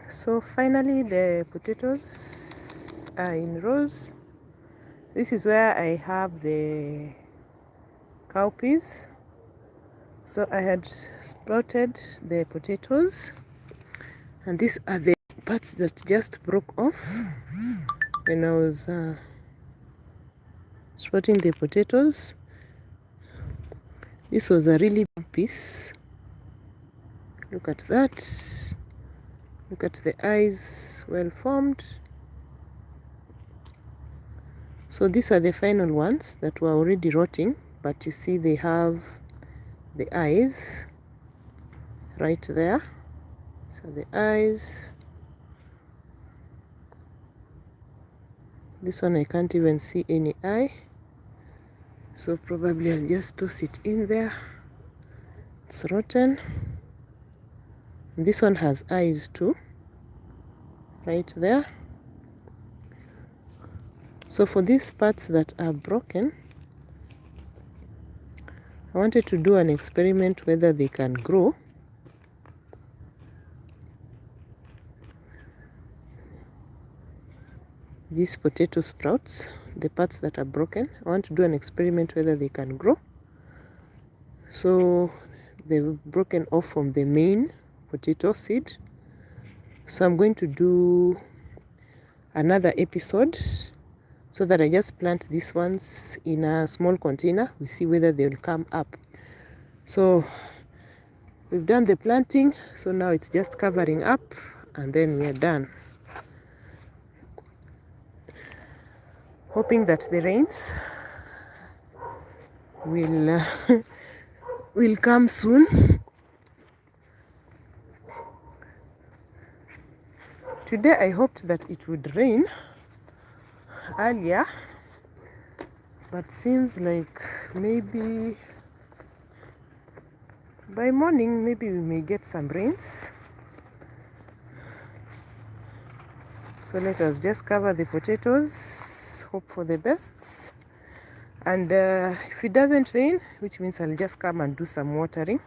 So finally the potatoes are in rows. This is where I have the cowpeas. So I had sprouted the potatoes, and these are the parts that just broke off when I was sprouting the potatoes. This was a really big piece. Look at that. Look at the eyes, well formed. So these are the final ones that were already rotting, but you see they have the eyes right there. So the eyes. This one I can't even see any eye. So probably I'll just toss it in there. It's rotten. This one has eyes too, right there. So for these parts that are broken, I wanted to do an experiment whether they can grow. These potato sprouts, the parts that are broken, I want to do an experiment whether they can grow. So they've broken off from the main potato seed. So I'm going to do another episode so that I just plant these ones in a small container. We see whether they will come up. So we've done the planting, so now it's just covering up and then we are done. Hoping that the rains will will come soon. Today I hoped that it would rain earlier, but seems like maybe by morning maybe we may get some rains. So let us just cover the potatoes, hope for the best. And if it doesn't rain, which means I'll just come and do some watering.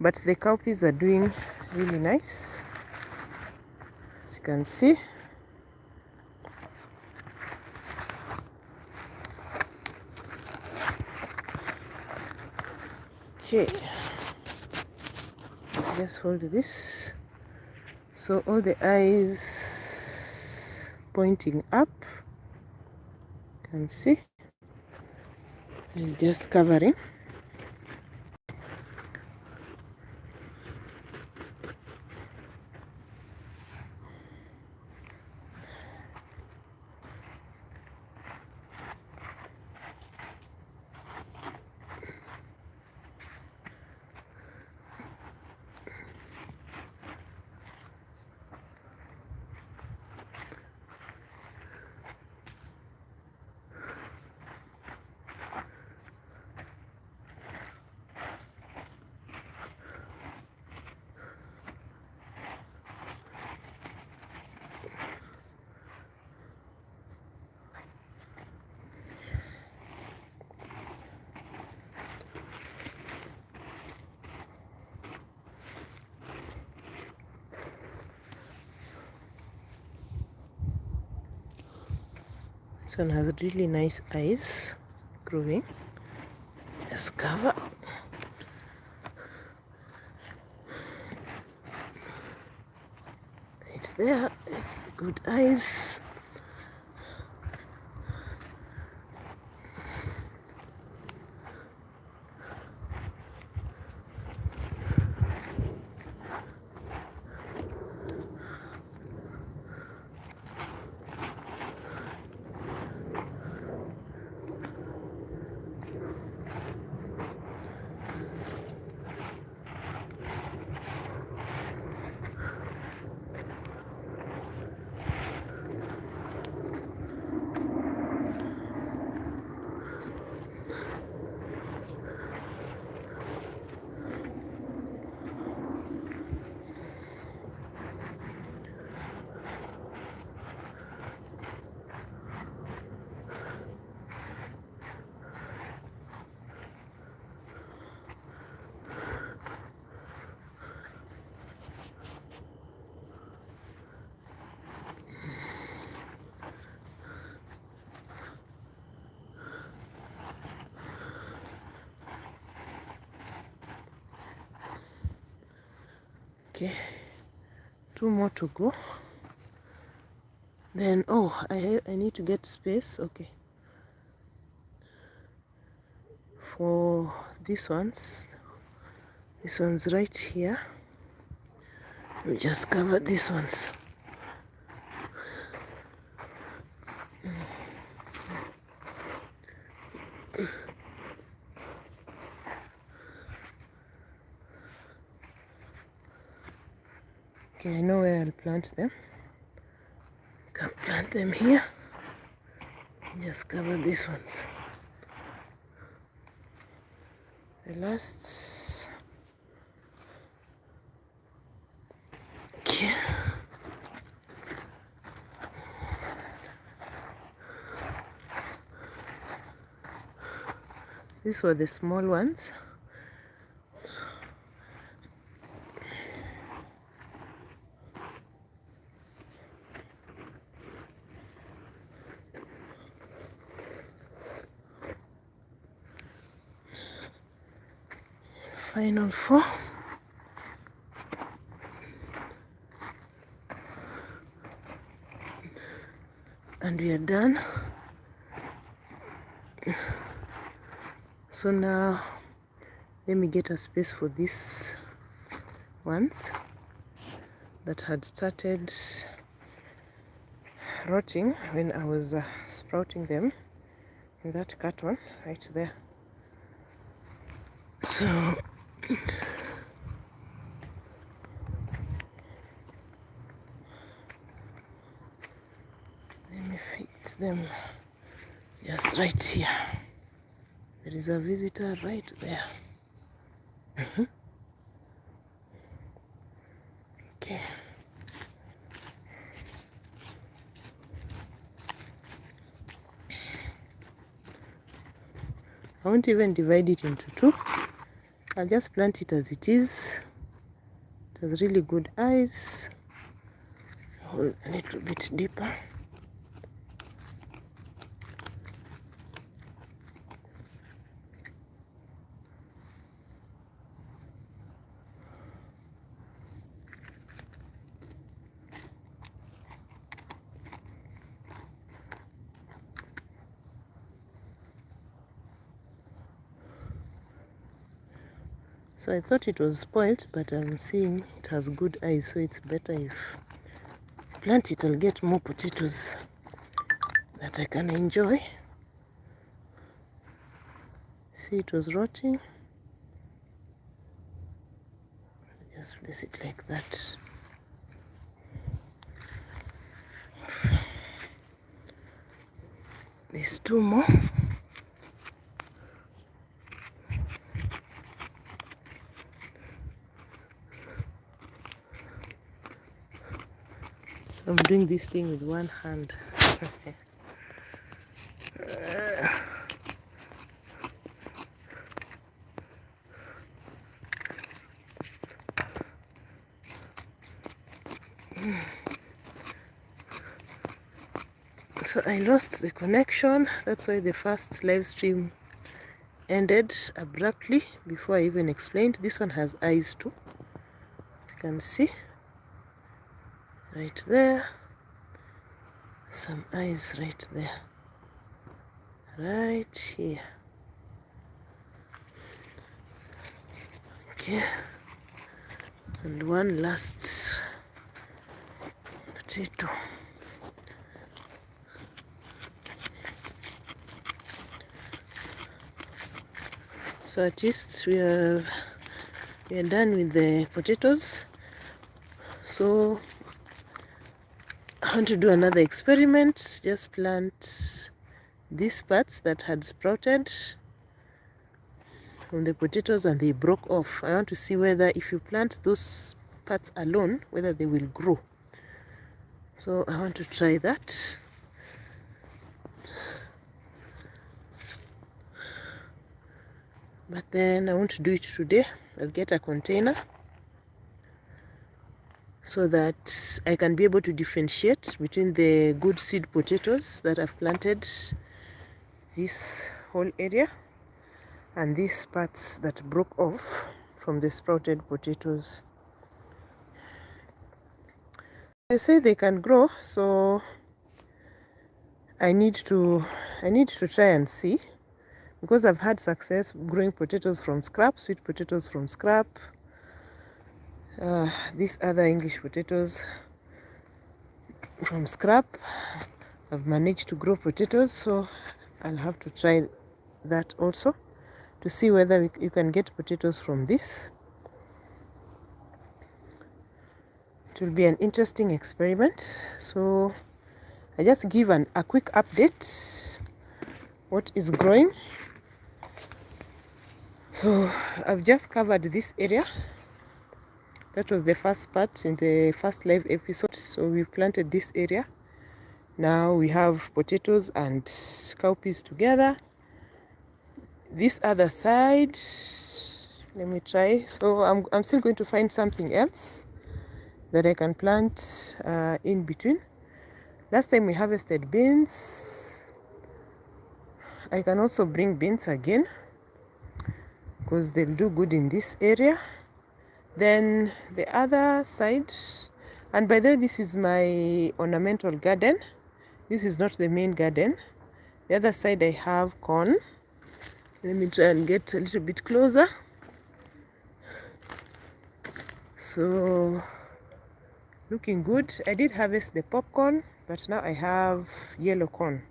But the cowpeas are doing really nice, as you can see. Okay, just hold this. So all the eyes pointing up, you can see. It's just covering. This one has really nice eyes growing. Let's cover. Right there, good eyes. Okay, 2 more to go. Then I need to get space, okay, for these ones. This one's right here. We just cover these ones. Okay, I know where I'll plant them. Can plant them here. Just cover these ones. The last. Okay. These were the small ones. Final 4. And we are done. So now let me get a space for these ones that had started rotting when I was sprouting them in that carton right there. So let me fit them just right here. There is a visitor right there. Okay. I won't even divide it into 2. I'll just plant it as it is. It has really good eyes. Hole a little bit deeper. So I thought it was spoiled, but I'm seeing it has good eyes, so it's better if I plant it. I'll get more potatoes that I can enjoy. See, it was rotting. Just place it like that. There's 2 more. I'm doing this thing with one hand. So I lost the connection. That's why the first live stream ended abruptly before I even explained. This one has eyes too. You can see right there. Some eyes right there. Right here. Okay. And one last potato. So at least we are done with the potatoes. So I want to do another experiment. Just plant these parts that had sprouted from the potatoes and they broke off. I want to see whether if you plant those parts alone, whether they will grow. So I want to try that. But then I won't do it today. I'll get a container so that I can be able to differentiate between the good seed potatoes that I've planted this whole area and these parts that broke off from the sprouted potatoes. they say they can grow, so I need to try and see, because I've had success growing potatoes from scrap, sweet potatoes from scrap, these other English potatoes from scrap. I've managed to grow potatoes, so I'll have to try that also to see whether you can get potatoes from this. It will be an interesting experiment. So I just give a quick update what is growing. So I've just covered this area. That was the first part in the first live episode. So we've planted this area. Now we have potatoes and cowpeas together. This other side, let me try. So I'm still going to find something else that I can plant in between. Last time we harvested beans. I can also bring beans again because they'll do good in this area. Then the other side, and by the way, this is my ornamental garden. This is not the main garden. The other side I have corn. Let me try and get a little bit closer. So looking good. I did harvest the popcorn, but now I have yellow corn.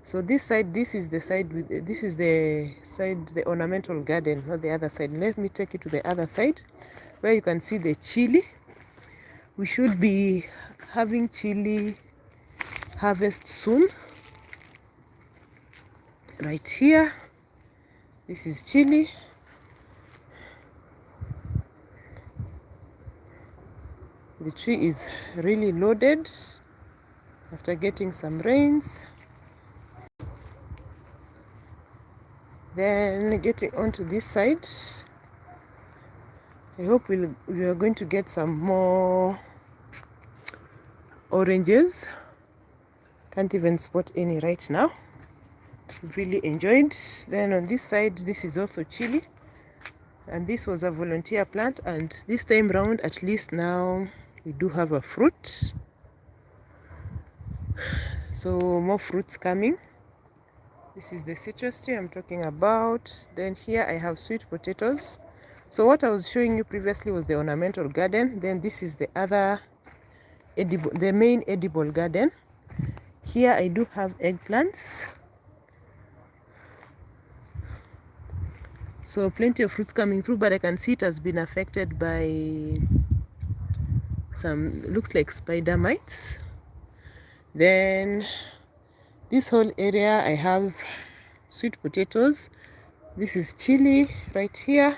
So this side, this is the side with, this is the side, the ornamental garden, not the other side. Let me take you to the other side where you can see the chili. We should be having chili harvest soon. Right here, this is chili. The tree is really loaded after getting some rains. Then getting onto this side, I hope we are going to get some more oranges. Can't even spot any right now. Really enjoyed. Then on this side, this is also chili, and this was a volunteer plant, and this time round at least now we do have a fruit. So more fruits coming. This is the citrus tree I'm talking about. Then here I have sweet potatoes. So what I was showing you previously was the ornamental garden. Then this is the other edible, the main edible garden. Here I do have eggplants. So plenty of fruits coming through, but I can see it has been affected by some, looks like spider mites. Then this whole area I have sweet potatoes. This is chili right here.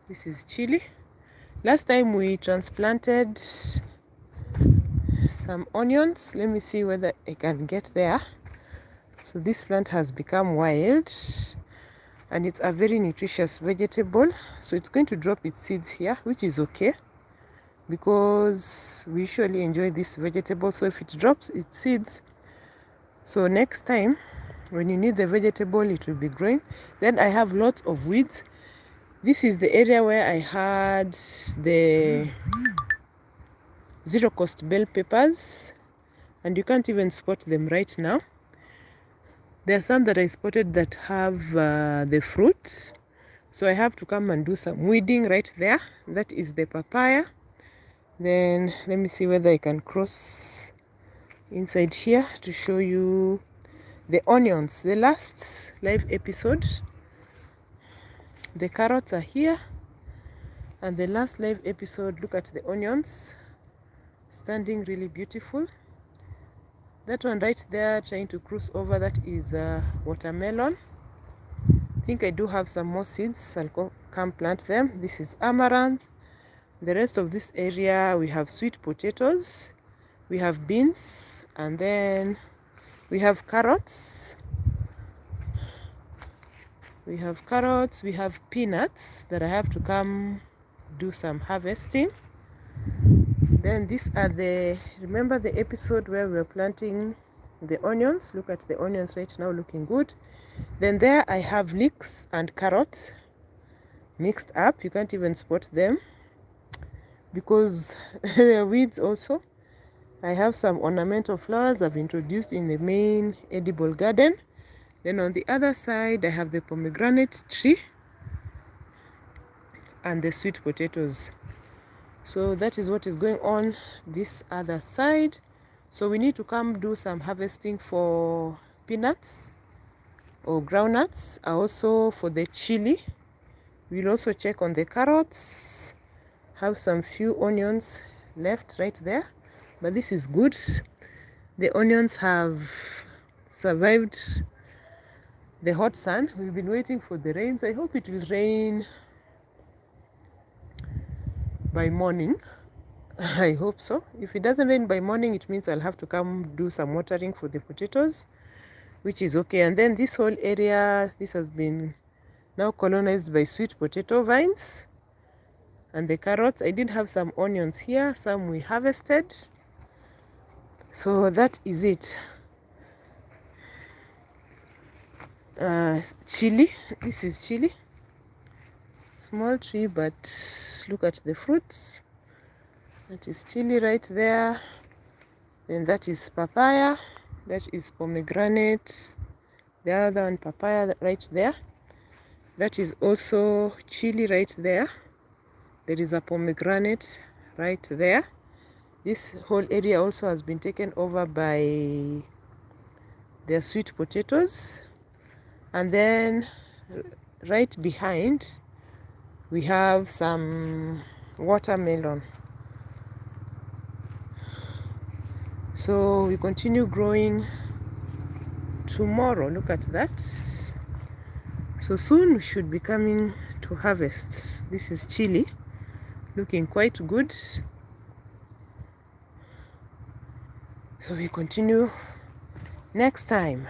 This is chili. Last time we transplanted some onions. Let me see whether I can get there. So this plant has become wild, and it's a very nutritious vegetable. So it's going to drop its seeds here, which is okay, because we usually enjoy this vegetable. So if it drops its seeds, so next time when you need the vegetable, it will be growing. Then I have lots of weeds. This is the area where I had the zero cost bell peppers, and you can't even spot them right now. There are some that I spotted that have the fruit, so I have to come and do some weeding right there. That is the papaya. Then let me see whether I can cross inside here to show you the onions. The last live episode, the carrots are here, and the last live episode, look at the onions standing really beautiful. That one right there trying to cruise over, that is watermelon. I think I do have some more seeds. I'll come plant them. This is amaranth. The rest of this area we have sweet potatoes, we have beans, and then we have carrots. We have carrots, we have peanuts that I have to come do some harvesting. Then these are the, remember the episode where we were planting the onions? Look at the onions right now, looking good. Then there I have leeks and carrots mixed up. You can't even spot them. because there are weeds also. I have some ornamental flowers I've introduced in the main edible garden. Then on the other side I have the pomegranate tree and the sweet potatoes. So that is what is going on this other side. So we need to come do some harvesting for peanuts or groundnuts, also for the chili. We'll also check on the carrots, have some few onions left right there, but this is good. The onions have survived the hot sun. We've been waiting for the rains. I hope it will rain by morning. I hope so. If it doesn't rain by morning, it means I'll have to come do some watering for the potatoes, which is okay. And then this whole area, this has been now colonized by sweet potato vines and the carrots. I did have some onions here, some we harvested. So that is it. Chili, this is chili. Small tree, but look at the fruits. That is chili right there. Then that is papaya. That is pomegranate. The other one, papaya, right there. That is also chili right there. There is a pomegranate right there. This whole area also has been taken over by their sweet potatoes. And then right behind we have some watermelon. So we continue growing tomorrow. Look at that. So soon we should be coming to harvest. This is chili, looking quite good. So we continue next time.